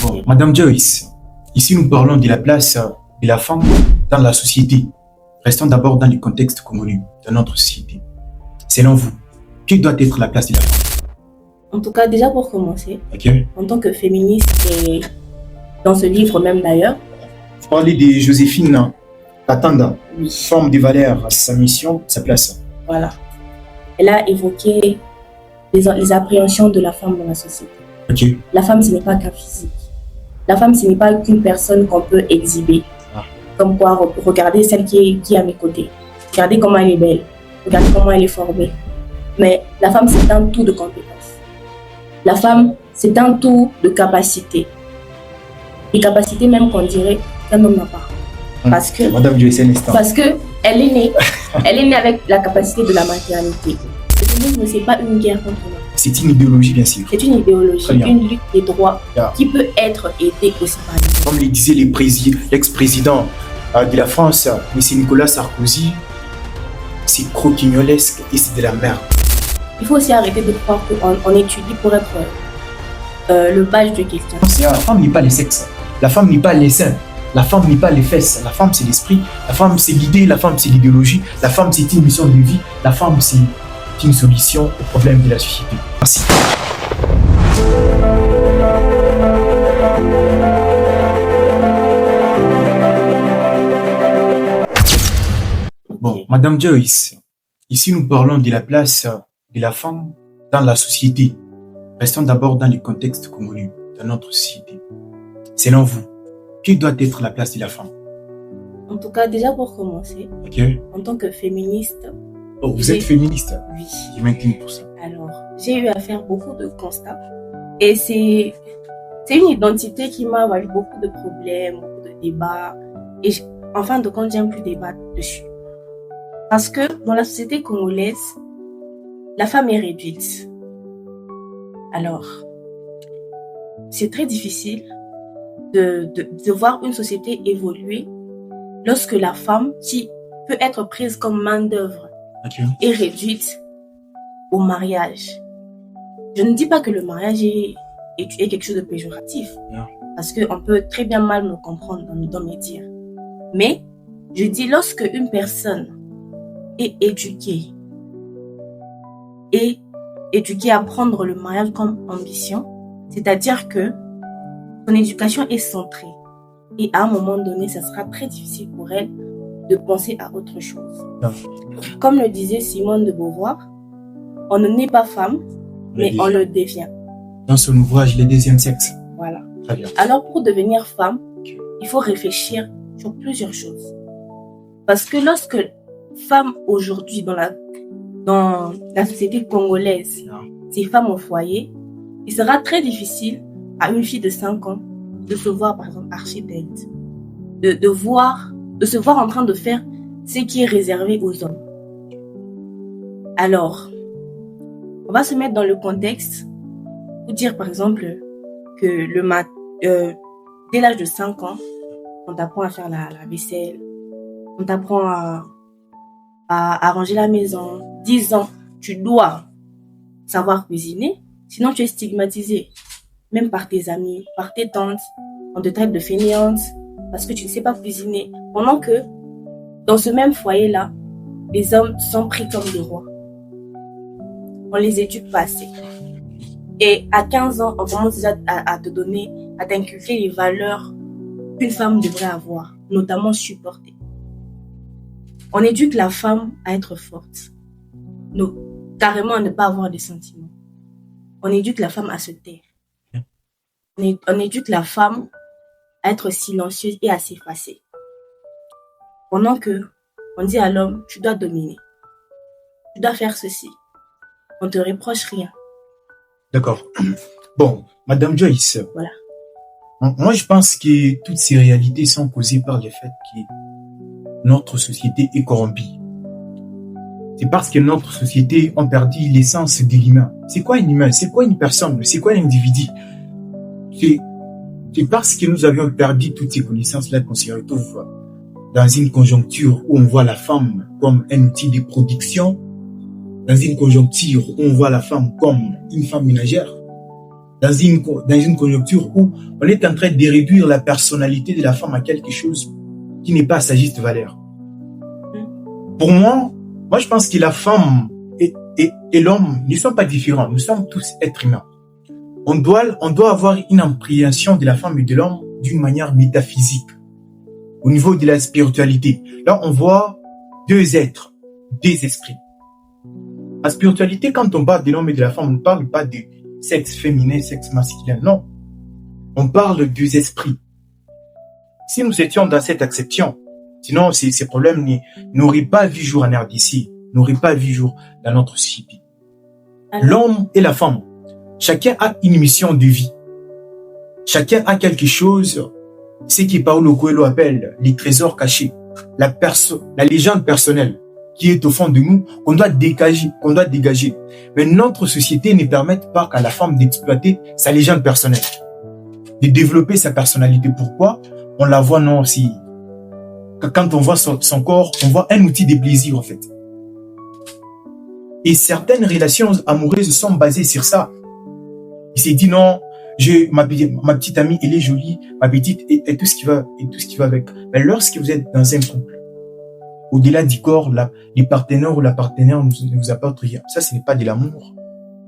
Bon, Madame Joyce, ici nous parlons de la place de la femme dans la société. Restons d'abord dans le contexte connu de notre société. Selon vous, quelle doit être la place de la femme? En tout cas, déjà pour commencer, Ok. en tant que féministe et dans ce livre même d'ailleurs, Vous parlez de Joséphine Katanda, oui, femme de valeur, sa mission, sa place. voilà. Elle a évoqué les appréhensions de la femme dans la société. Ok. La femme, ce n'est pas qu'un physique. La femme, ce n'est pas qu'une personne qu'on peut exhiber. Ah. Comme quoi, regardez celle qui est à mes côtés. Regardez comment elle est belle. Regardez comment elle est formée. Mais la femme, c'est un tout de compétences. La femme, c'est un tout de capacités. Des capacités même qu'on dirait qu'un homme n'a pas. Parce que, Madame Joyce, un instant. parce que elle est née avec la capacité de la maternité. Le féminisme, ce n'est pas une guerre contre l'homme. C'est une idéologie, bien sûr. C'est une idéologie, Très bien. une lutte des droits Yeah. qui peut être aidée aussi par les hommes. Comme le disait l'ex-président de la France, M. Nicolas Sarkozy, c'est croquignolesque et c'est de la merde. Il faut aussi arrêter de croire qu'on étudie pour être le badge de quelqu'un. La femme n'est pas le sexe, la femme n'est pas les seins, la femme n'est pas les fesses, la femme c'est l'esprit, la femme c'est l'idée, la femme c'est l'idéologie, la femme c'est une mission de vie, la femme c'est une solution aux problèmes de la société. Merci. Bon, Madame Joyce, ici nous parlons de la place de la femme dans la société. Restons d'abord dans le contexte connu de notre société. Selon vous, quelle doit être la place de la femme? En tout cas, déjà pour commencer, Ok. en tant que féministe, Oh, vous êtes féministe? oui. Je m'incline pour ça. Alors, j'ai eu à faire beaucoup de constats. Et c'est une identité qui m'a valu beaucoup de problèmes, beaucoup de débats. Et en fin de compte, j'aime plus débattre dessus. Parce que dans la société congolaise, la femme est réduite. Alors, c'est très difficile de voir une société évoluer lorsque la femme, qui peut être prise comme main-d'œuvre, Ok. est réduite au mariage. Je ne dis pas que le mariage est quelque chose de péjoratif, Non. parce qu'on peut très bien mal me comprendre dans mes dires. Mais je dis lorsque une personne est éduquée à prendre le mariage comme ambition, c'est-à-dire que son éducation est centrée et à un moment donné, ça sera très difficile pour elle de penser à autre chose. Non. Comme le disait Simone de Beauvoir, on ne naît pas femme, mais on le devient. Dans son ouvrage, Le deuxième sexe. Voilà. Très bien. Alors pour devenir femme, il faut réfléchir sur plusieurs choses. Parce que lorsque femme aujourd'hui dans la société congolaise, Non. c'est femme au foyer, il sera très difficile à une fille de 5 ans de se voir par exemple architecte, de se voir en train de faire ce qui est réservé aux hommes. Alors, on va se mettre dans le contexte pour dire par exemple que dès l'âge de 5 ans, on t'apprend à faire la vaisselle, on t'apprend à ranger la maison. 10 ans, tu dois savoir cuisiner, sinon tu es stigmatisé, même par tes amis, par tes tantes. On te traite de fainéante parce que tu ne sais pas cuisiner. Pendant que dans ce même foyer-là, les hommes sont pris comme des rois. On les éduque pas assez. Et à 15 ans, on commence déjà à t'inculquer les valeurs qu'une femme devrait avoir, notamment supporter. On éduque la femme à être forte, carrément à ne pas avoir de sentiments. On éduque la femme à se taire. On éduque la femme à être silencieuse et à s'effacer. Pendant que on dit à l'homme, tu dois dominer, tu dois faire ceci. On te reproche rien. D'accord. Bon, Madame Joyce. Voilà. Moi, je pense que toutes ces réalités sont causées par le fait que notre société est corrompue. C'est parce que notre société a perdu l'essence de l'humain. C'est quoi un humain? C'est quoi une personne? C'est quoi un individu? C'est parce que nous avions perdu toutes ces connaissances-là qu'on se retrouve dans une conjoncture où on voit la femme comme un outil de production, dans une conjoncture où on voit la femme comme une femme ménagère, dans une conjoncture où on est en train de réduire la personnalité de la femme à quelque chose qui n'est pas à sa juste valeur. Pour moi, je pense que la femme et l'homme ne sont pas différents. Nous sommes tous êtres humains. On doit avoir une appréhension de la femme et de l'homme d'une manière métaphysique. Au niveau de la spiritualité, là, on voit deux êtres, deux esprits. La spiritualité, quand on parle de l'homme et de la femme, on ne parle pas de sexe féminin, sexe masculin, non. On parle deux esprits. Si nous étions dans cette acception, sinon ces problèmes n'auraient pas vu jour en RDC, n'auraient pas vu jour dans notre société. L'homme et la femme, chacun a une mission de vie. Chacun a quelque chose, ce qui Paulo Coelho appelle les trésors cachés, la légende personnelle qui est au fond de nous, qu'on doit dégager. Mais notre société ne permet pas à la femme d'exploiter sa légende personnelle, de développer sa personnalité. Pourquoi? On la voit non aussi. Quand on voit son corps, on voit un outil de plaisir en fait. Et certaines relations amoureuses sont basées sur ça. Il s'est dit non, ma petite amie, elle est jolie, ma petite et tout ce qui va avec. Mais lorsque vous êtes dans un couple, au-delà du corps, les partenaires ou la partenaire ne vous apportent rien. Ça, ce n'est pas de l'amour.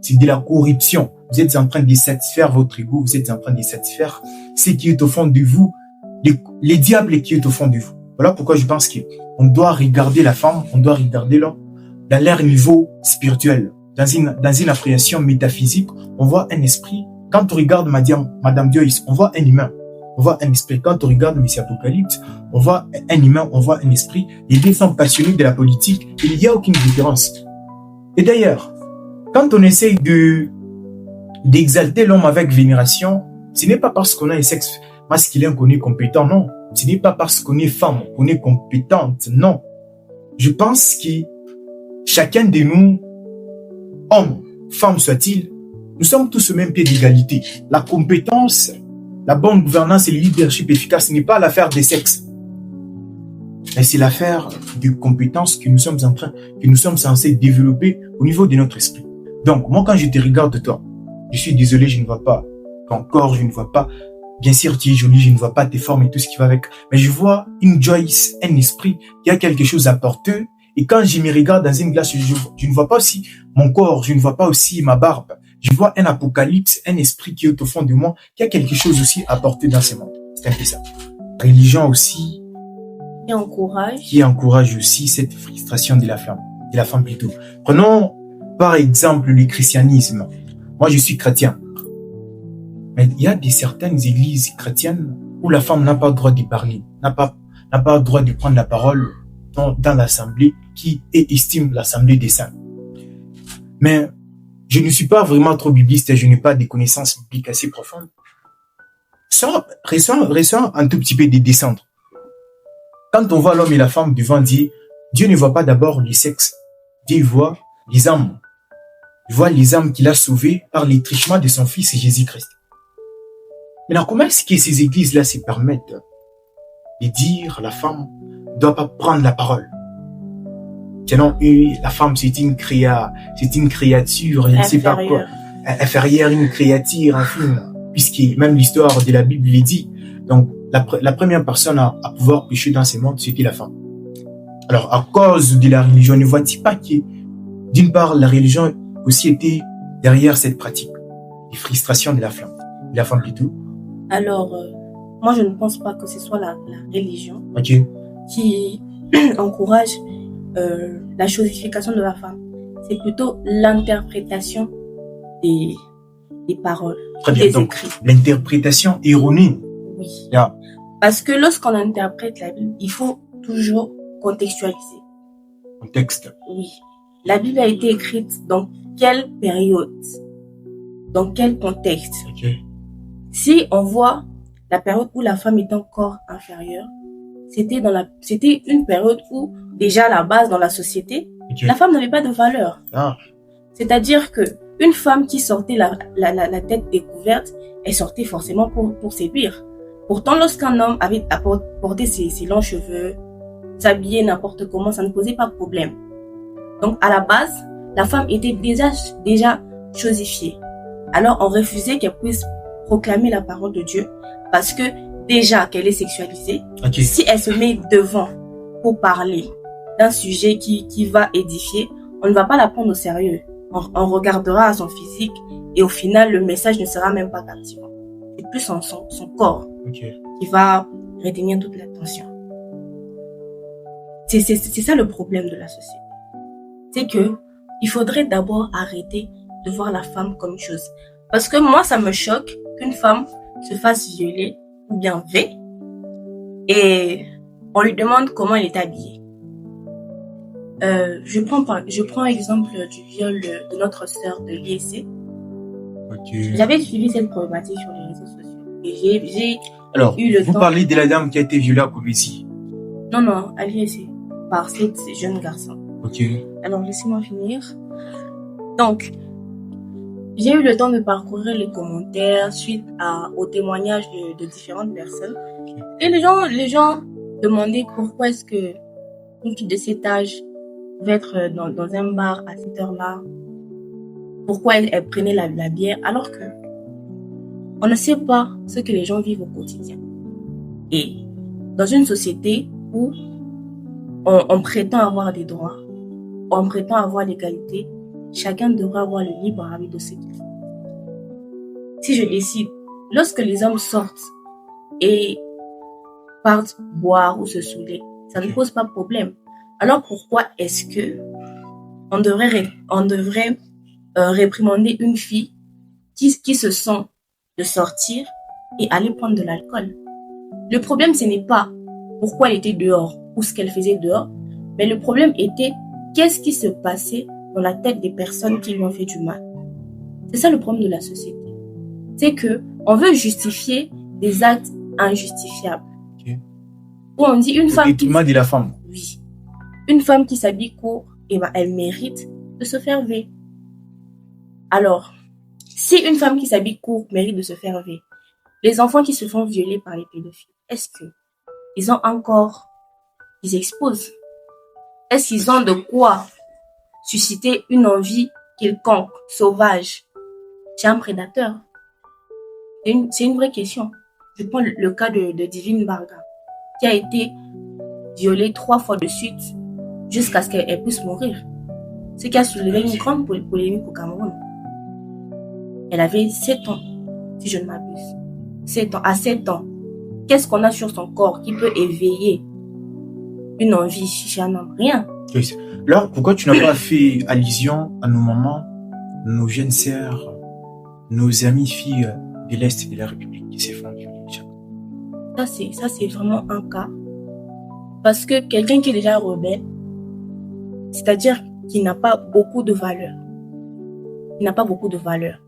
C'est de la corruption. Vous êtes en train de satisfaire votre ego, vous êtes en train de satisfaire ce qui est au fond de vous, les diables qui est au fond de vous. Voilà pourquoi je pense qu'on doit regarder la femme, on doit regarder l'homme dans leur niveau spirituel, dans une appréhension métaphysique. On voit un esprit. Quand on regarde Madame Joyce, on voit un humain, on voit un esprit. Quand on regarde Messie Apocalypse, on voit un humain, on voit un esprit. Les deux sont passionnés de la politique. Il n'y a aucune différence. Et d'ailleurs, quand on essaye d'exalter l'homme avec vénération, ce n'est pas parce qu'on a un sexe masculin qu'on est compétent, non. Ce n'est pas parce qu'on est femme qu'on est compétente, non. Je pense que chacun de nous, homme, femme soit-il, nous sommes tous au même pied d'égalité. La compétence, la bonne gouvernance et le leadership efficace n'est pas l'affaire des sexes. Mais c'est l'affaire de compétences que nous sommes censés développer au niveau de notre esprit. Donc, moi, quand je te regarde toi, je suis désolé, je ne vois pas ton corps, je ne vois pas, bien sûr, tu es jolie, je ne vois pas tes formes et tout ce qui va avec. Mais je vois une Joyce, un esprit qui a quelque chose à porter. Et quand je me regarde dans une glace, je ne vois pas aussi mon corps, je ne vois pas aussi ma barbe. Je vois un apocalypse, un esprit qui est au fond de moi, qui a quelque chose aussi à porter dans ce monde. C'est un peu ça. Religion aussi. Qui encourage aussi cette frustration de la femme plutôt. Prenons par exemple le christianisme. Moi, je suis chrétien. Mais il y a certaines églises chrétiennes où la femme n'a pas le droit de parler, n'a pas le droit de prendre la parole dans l'assemblée qui estime l'assemblée des saints. Mais je ne suis pas vraiment trop bibliste et je n'ai pas des connaissances bibliques assez profondes. Récent un tout petit peu de descendre. Quand on voit l'homme et la femme devant Dieu, Dieu ne voit pas d'abord les sexes. Dieu voit les âmes. Il voit les âmes qu'il a sauvées par les trichements de son fils Jésus-Christ. Maintenant, comment est-ce que ces églises-là se permettent de dire la femme ne doit pas prendre la parole? Sinon, la femme, c'est une créature, je ne sais pas quoi, inférieure, une créature, enfin, puisque même l'histoire de la Bible le dit. Donc, la première personne à pouvoir pécher dans ce monde, c'était la femme. Alors, à cause de la religion, ne vois-tu pas que, d'une part, la religion aussi était derrière cette pratique, les frustrations de la femme plutôt? Alors, moi, je ne pense pas que ce soit la religion qui encourage la chosification de la femme. C'est plutôt l'interprétation des paroles, très bien, donc écrits. L'interprétation erronée. Oui. Parce que lorsqu'on interprète la Bible, il faut toujours contextualiser. Contexte. Oui. La Bible a été écrite dans quelle période? Dans quel contexte? Si on voit la période où la femme était encore inférieure, c'était une période où, déjà à la base dans la société, la femme n'avait pas de valeur. C'est-à-dire que une femme qui sortait la tête découverte, elle sortait forcément pour séduire. Pourtant, lorsqu'un homme avait porté ses longs cheveux, s'habillait n'importe comment, ça ne posait pas de problème. Donc, à la base, la femme était déjà chosifiée. Alors, on refusait qu'elle puisse proclamer la parole de Dieu parce que déjà qu'elle est sexualisée, si elle se met devant pour parler d'un sujet qui va édifier, on ne va pas la prendre au sérieux. On regardera à son physique et au final, le message ne sera même pas captivant. C'est plus son corps qui va retenir toute l'attention. C'est ça le problème de la société. C'est que il faudrait d'abord arrêter de voir la femme comme une chose. Parce que moi, ça me choque qu'une femme se fasse violer ou bien V et on lui demande comment elle est habillée. Je prends exemple du viol de notre sœur de l'IEC. J'avais suivi cette problématique sur les réseaux sociaux. Et j'ai eu le temps... Vous parlez de la dame qui a été violée à Kobesi? Non, à l'IEC, par ces jeunes garçons. Alors, laissez-moi finir. Donc, j'ai eu le temps de parcourir les commentaires suite aux témoignages de différentes personnes. Et les gens demandaient pourquoi est-ce que une fille de cet âge pouvait être dans un bar à cette heure-là. Pourquoi elle prenait la bière alors que on ne sait pas ce que les gens vivent au quotidien. Et dans une société où on prétend avoir des droits, on prétend avoir l'égalité, chacun devrait avoir le libre arbitre de ce qu'il fait. Si je décide, lorsque les hommes sortent et partent boire ou se saouler, ça ne pose pas de problème. Alors pourquoi est-ce que on devrait réprimander une fille qui se sent de sortir et aller prendre de l'alcool? Le problème, ce n'est pas pourquoi elle était dehors ou ce qu'elle faisait dehors, mais le problème était qu'est-ce qui se passait dans la tête des personnes qui lui ont fait du mal. C'est ça le problème de la société. C'est que on veut justifier des actes injustifiables. Où on dit une femme qui... de la femme. Oui. Une femme qui s'habille court, elle mérite de se faire V. Alors, si une femme qui s'habille court mérite de se faire V, les enfants qui se font violer par les pédophiles, est-ce que ils ont encore... Ils exposent? Est-ce qu'ils ont de quoi susciter une envie quelconque, sauvage, chez un prédateur? C'est une vraie question. Je prends le cas de Divine Barga, qui a été violée 3 fois de suite jusqu'à ce qu'elle puisse mourir. Ce qui a soulevé une grande polémique au Cameroun. Elle avait 7 ans, si je ne m'abuse. 7 ans. À 7 ans, qu'est-ce qu'on a sur son corps qui peut éveiller une envie chez un homme? Rien. Alors, pourquoi tu n'as pas fait allusion à nos mamans, nos jeunes sœurs, nos amies filles de l'Est de la République qui se font violer? Ça, c'est vraiment un cas. Parce que quelqu'un qui est déjà rebelle, c'est-à-dire qu'il n'a pas beaucoup de valeur. Il n'a pas beaucoup de valeur.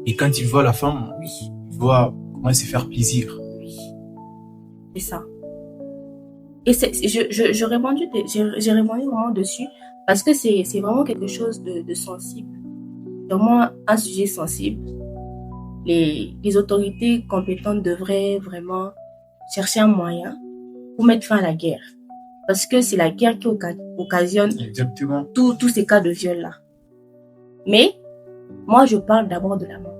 Et quand il voit la femme, il voit comment elle se faire plaisir. Oui. C'est ça. Et j'ai répondu vraiment dessus parce que c'est vraiment quelque chose de sensible. C'est vraiment un sujet sensible. Les autorités compétentes devraient vraiment chercher un moyen pour mettre fin à la guerre. Parce que c'est la guerre qui occasionne tous ces cas de viol-là. Mais, moi, je parle d'abord de la mort.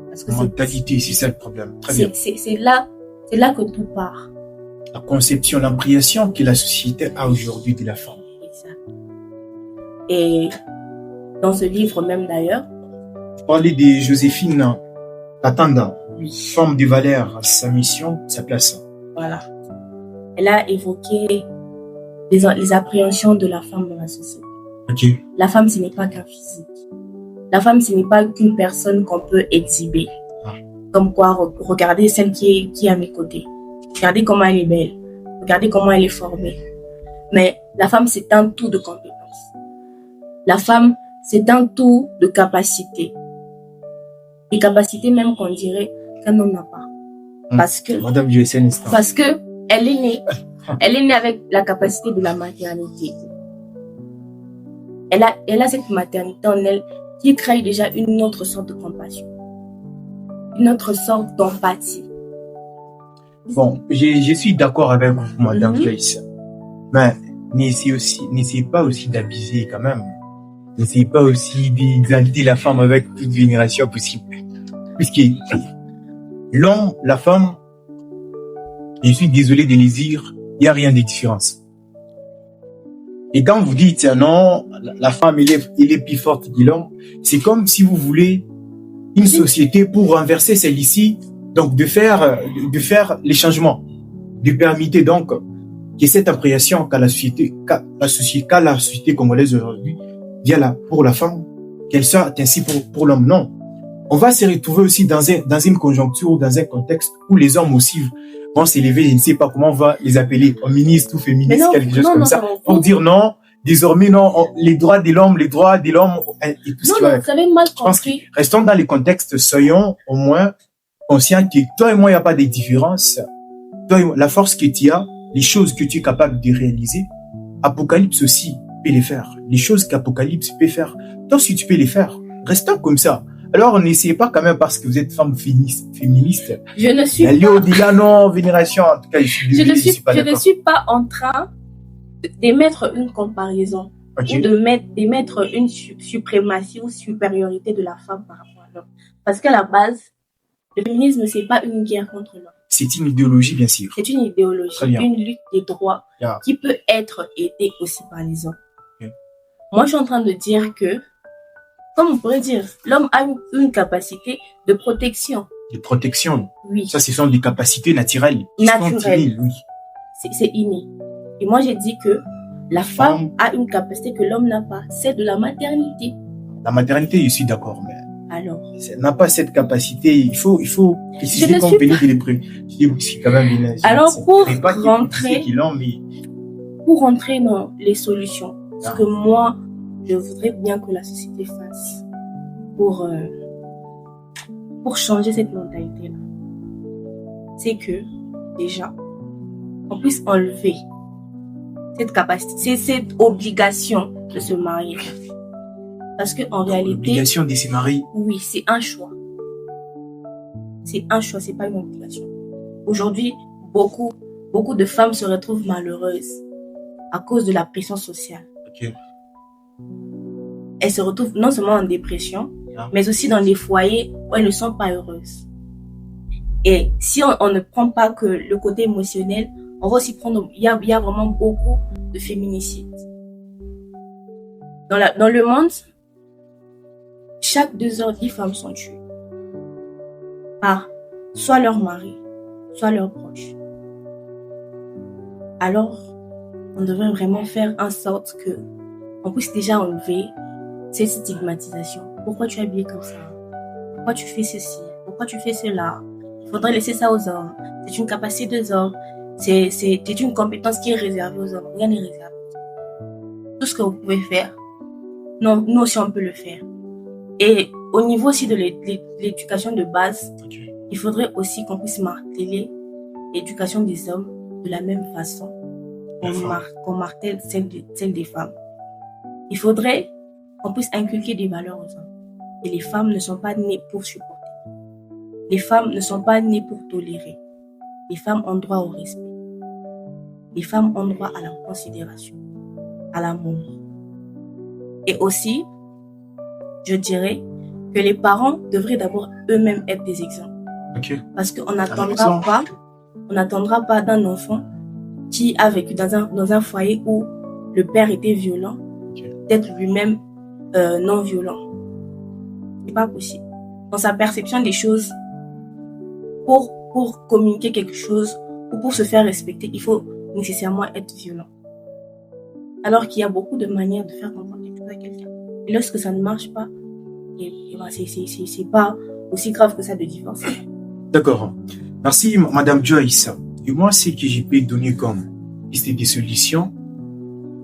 Parce que mentalité, c'est ça le problème. Très bien. C'est là que tout part. La conception, l'impression que la société a aujourd'hui de la femme. Exact. Et dans ce livre même d'ailleurs, vous parlez de Joséphine Katanda, femme de valeur, sa mission, sa place. Voilà. Elle a évoqué les appréhensions de la femme dans la société. La femme, ce n'est pas qu'un physique. La femme, ce n'est pas qu'une personne qu'on peut exhiber. Comme quoi, regardez celle qui est à mes côtés. Regardez comment elle est belle. Regardez comment elle est formée. Mais la femme, c'est un tout de compétences. La femme, c'est un tout de capacités. Des capacités même qu'on dirait qu'un homme n'a pas. Parce que, Madame Duessène, parce que elle est née. Elle est née avec la capacité de la maternité. Elle a cette maternité en elle qui crée déjà une autre sorte de compassion. Une autre sorte d'empathie. Bon, je suis d'accord avec vous, Madame Joyce. Mais n'essayez pas aussi d'abuser quand même. N'essayez pas aussi d'exalter la femme avec toute vénération possible. puisque l'homme, la femme, je suis désolé de les dire, il n'y a rien de différence. Et quand vous dites non, la femme, elle est plus forte que l'homme, c'est comme si vous voulez une société pour renverser celle-ci, donc de faire les changements, de permettre donc que cette appréciation qu'a la société congolaise aujourd'hui, pour la femme, qu'elle soit ainsi pour l'homme. Non. On va se retrouver aussi dans une conjoncture, dans un contexte où les hommes aussi vont s'élever, je ne sais pas comment on va les appeler, ministres ou féministes, quelque chose comme ça, pour dire non, désormais non, les droits de l'homme, et tout ce qui va avec. Vous avez mal compris. Restons dans les contextes, soyons au moins conscients que toi et moi, il n'y a pas de différence. Toi et moi, la force que tu as, les choses que tu es capable de réaliser, Apocalypse aussi peut les faire. Les choses qu'Apocalypse peut faire, toi aussi tu peux les faire. Restons comme ça. Alors, n'essayez pas quand même parce que vous êtes femme féministe. Je ne suis pas... au-delà, non, vénération, en tout cas, je ne suis pas en train d'émettre une comparaison. Okay. Ou d'émettre une suprématie ou supériorité de la femme par rapport à l'homme. Parce qu'à la base, le féminisme, c'est pas une guerre contre l'homme. C'est une idéologie, bien sûr. C'est une idéologie, une lutte des droits qui peut être aidée aussi par les hommes. Okay. Moi, je suis en train de dire que, comme on pourrait dire, l'homme a une capacité de protection. De protection? Oui. Ça, ce sont des capacités naturelles. Naturelles. Oui. C'est inné. Et moi, j'ai dit que la femme a une capacité que l'homme n'a pas, c'est de la maternité. La maternité, je suis d'accord, mais... Alors, elle n'a pas cette capacité. Il faut préciser qu'on bénit les prix. C'est quand même bien. Alors, pour rentrer dans les solutions, ce que moi, je voudrais bien que la société fasse pour changer cette mentalité-là, c'est que, déjà, on puisse enlever cette capacité, cette obligation de se marier. Parce qu'en réalité... L'obligation de se marier? Oui, c'est un choix. C'est un choix, c'est pas une obligation. Aujourd'hui, beaucoup de femmes se retrouvent malheureuses à cause de la pression sociale. Okay. Elles se retrouvent non seulement en dépression, mais aussi dans des foyers où elles ne sont pas heureuses. Et si on ne prend pas que le côté émotionnel, on va aussi prendre... Il y a vraiment beaucoup de féminicides. Dans le monde, chaque 2 heures, 10 femmes sont tuées par soit leur mari, soit leurs proches. Alors, on devrait vraiment faire en sorte que on puisse déjà enlever cette stigmatisation. Pourquoi tu es habillée comme ça? Pourquoi tu fais ceci? Pourquoi tu fais cela? Il faudrait laisser ça aux hommes. C'est une capacité des hommes. C'est une compétence qui est réservée aux hommes. Rien n'est réservé. Tout ce que vous pouvez faire, non, nous aussi on peut le faire. Et au niveau aussi de l'éducation de base, il faudrait aussi qu'on puisse marteler l'éducation des hommes de la même façon qu'on martèle celle des femmes. Il faudrait qu'on puisse inculquer des valeurs aux hommes. Et les femmes ne sont pas nées pour supporter. Les femmes ne sont pas nées pour tolérer. Les femmes ont droit au respect. Les femmes ont droit à la considération, à l'amour. Et aussi, je dirais que les parents devraient d'abord eux-mêmes être des exemples. Okay. Parce qu'on n'attendra pas d'un enfant qui a vécu dans un foyer où le père était violent, d'être lui-même non violent. C'est pas possible. Dans sa perception des choses, pour communiquer quelque chose ou pour se faire respecter, il faut nécessairement être violent. Alors qu'il y a beaucoup de manières de faire comprendre quelque chose à quelqu'un. Et lorsque ça ne marche pas, c'est pas aussi grave que ça de divorcer. D'accord. Merci, Madame Joyce. Et moi, ce que je peux donner comme liste de solutions,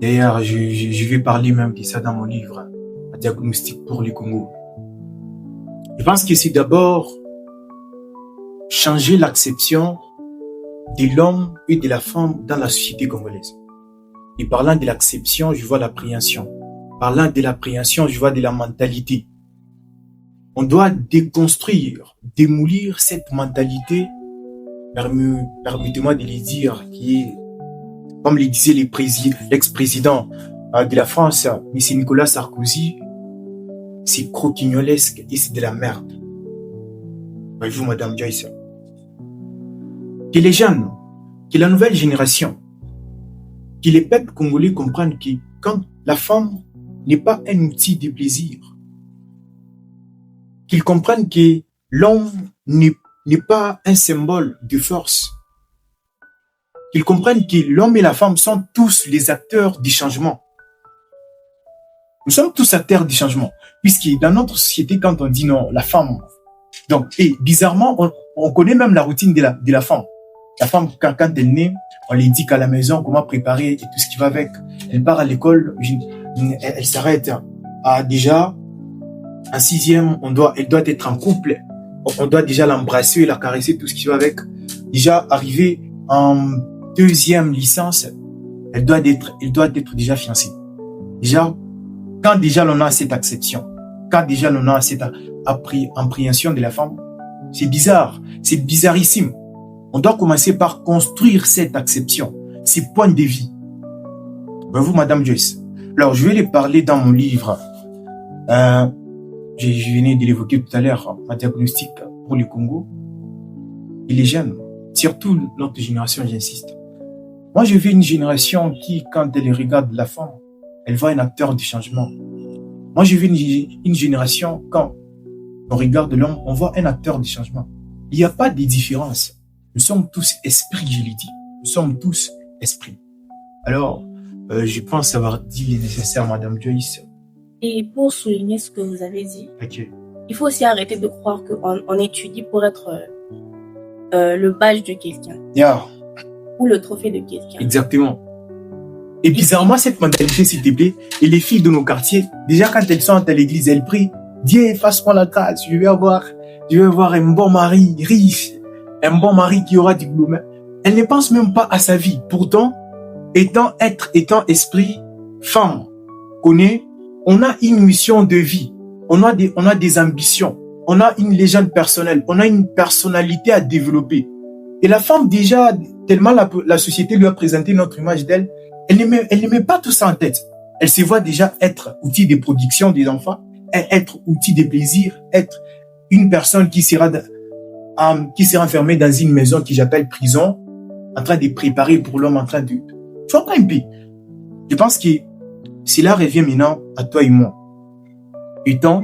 d'ailleurs, je vais parler même de ça dans mon livre, Un diagnostic pour le Congo. Je pense que c'est d'abord changer l'acception de l'homme et de la femme dans la société congolaise. Et parlant de l'acception, je vois l'appréhension. Parlant de l'appréhension, je vois de la mentalité. On doit déconstruire, démolir cette mentalité, permettez-moi de le dire, qui est, comme le disait l'ex-président de la France, M. Nicolas Sarkozy, c'est croquignolesque et c'est de la merde. Bonjour, Madame Joyce. Que les jeunes, que la nouvelle génération, que les peuples congolais comprennent que quand la femme n'est pas un outil de plaisir, qu'ils comprennent que l'homme n'est pas un symbole de force, qu'ils comprennent que l'homme et la femme sont tous les acteurs du changement. Nous sommes tous acteurs du changement, puisque dans notre société, quand on dit non, la femme, donc, et bizarrement, on connaît même la routine de la femme. La femme, quand elle naît, on lui dit qu'à la maison, comment préparer et tout ce qui va avec. Elle part à l'école, elle s'arrête à déjà, en 6e, elle doit être en couple. On doit déjà l'embrasser, la caresser, tout ce qui va avec. Déjà, arrivé en 2e licence, elle doit être déjà fiancée. Déjà, quand déjà l'on a cette acception, quand déjà l'on a cette appréhension de la femme, c'est bizarre, c'est bizarrissime. On doit commencer par construire cette acception, ces points de vie. Vous, Madame Joyce. Alors, je vais les parler dans mon livre. Je venais de l'évoquer tout à l'heure, un diagnostic pour le Congo. Et les jeunes, surtout notre génération, j'insiste. Moi, je vis une génération qui, quand elle regarde la femme, elle voit un acteur du changement. Moi, je vis une génération, quand on regarde l'homme, on voit un acteur du changement. Il n'y a pas de différence. Nous sommes tous esprits, je l'ai dit. Nous sommes tous esprits. Alors, je pense avoir dit le nécessaire, Madame Joyce. Et pour souligner ce que vous avez dit, Okay. Il faut aussi arrêter de croire qu'on étudie pour être le badge de quelqu'un. Yeah. Ou le trophée de quelqu'un. Exactement. Et bizarrement, cette mentalité, s'il te plaît, et les filles de nos quartiers, déjà quand elles sont à l'église, elles prient, Dieu, fasse-moi la grâce, je vais avoir un bon mari riche, un bon mari qui aura du boulot. Elle ne pense même pas à sa vie. Pourtant, étant esprit, femme, on a une mission de vie, on a des ambitions, on a une légende personnelle, on a une personnalité à développer. Et la femme, déjà, tellement la société lui a présenté notre image d'elle, elle ne met pas tout ça en tête. Elle se voit déjà être outil de production des enfants, être outil de plaisir, être une personne qui sera enfermée dans une maison que j'appelle prison, en train de préparer pour l'homme, en train de... Tu vois pas un peu? Je pense que cela revient maintenant à toi et moi. Étant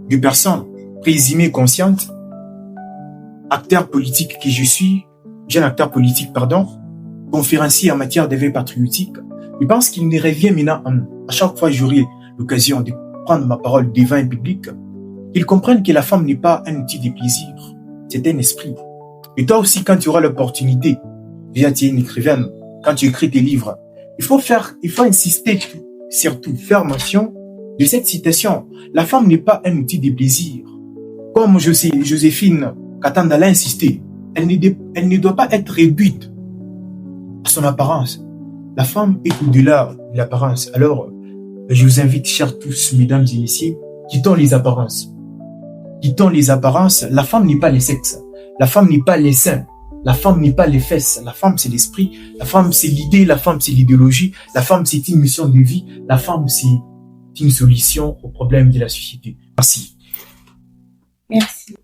des personnes présumées conscientes, acteur politique que je suis, jeune acteur politique, conférencier en matière d'éveil patriotique, je pense qu'il me revient maintenant, à chaque fois que j'aurai l'occasion de prendre ma parole devant un public, qu'ils comprennent que la femme n'est pas un outil de plaisir, c'est un esprit. Et toi aussi, quand tu auras l'opportunité, déjà tu es une écrivaine, quand tu écris tes livres, il faut insister, surtout faire mention de cette citation. La femme n'est pas un outil de plaisir. Comme Joséphine Katanda l'a insisté, elle ne doit pas être réduite à son apparence. La femme est au-delà de l'apparence. Alors, je vous invite, chers tous, mesdames et messieurs, quittons les apparences. Quittons les apparences. La femme n'est pas le sexe. La femme n'est pas les seins. La femme n'est pas les fesses. La femme, c'est l'esprit. La femme, c'est l'idée. La femme, c'est l'idéologie. La femme, c'est une mission de vie. La femme, c'est une solution aux problèmes de la société. Merci. Merci.